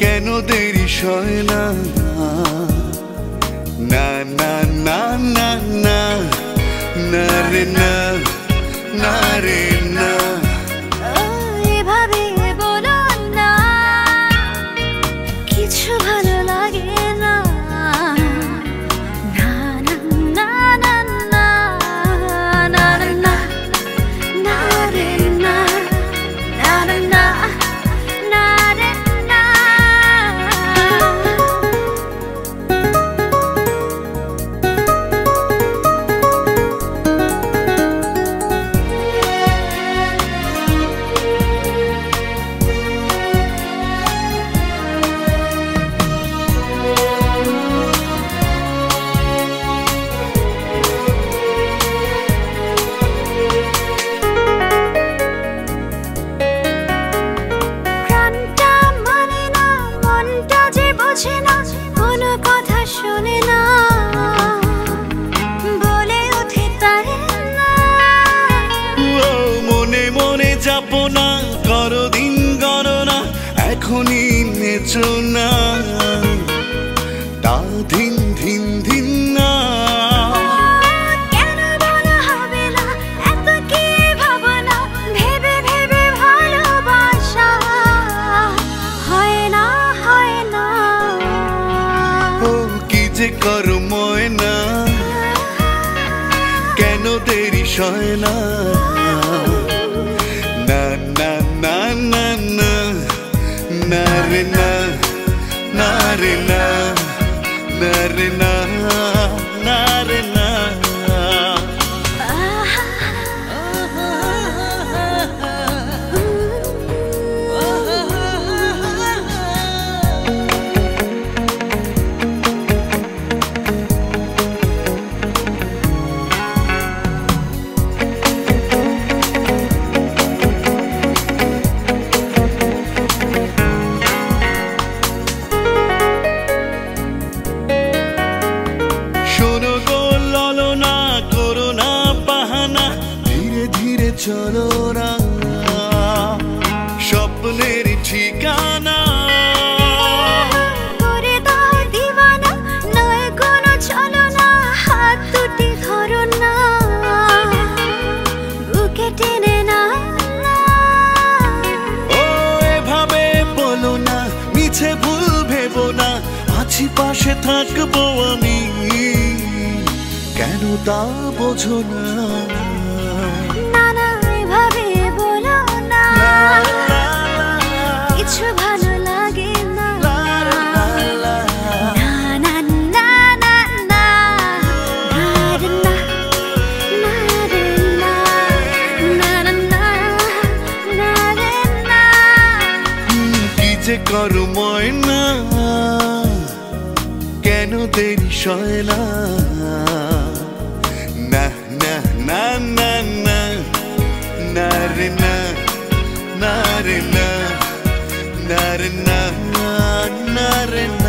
কেন দেরি সয় না না না না না না না রে না না রে না এভাবে বলো না কিছু ভালো লাগে না না না না না না না না না রে না না না না রে না কোনো কথা শোনে না বলে ওঠে তারে না মনে মনে যাব না করো দিন গণনা এখনই নেচো না তা ধিন ধিন ধিন না কেন বলা হবে না এত কি ভাবনা ভেবে ভেবে ভালোবাসা হয় না হয় না যে করো ময়না কেন দেরি সয় না না না না না না না রে না না রে না না রে না না রে না চলো না স্বপ্নের ঠিকানা করে দাও দিওয়ানা নয় কোনো চলো না হাত দুটি ধরো না বুকে টেনে না ও এভাবে বলো না মিছে ভুল ভেবো না আছি পাশে থাকবো আমি কেন তা বোঝো না কিছু ভালো লাগে না না না না না না কি যে করো ময়না কেন দেরি সয় না না না না না না না রে না না রে না na na na na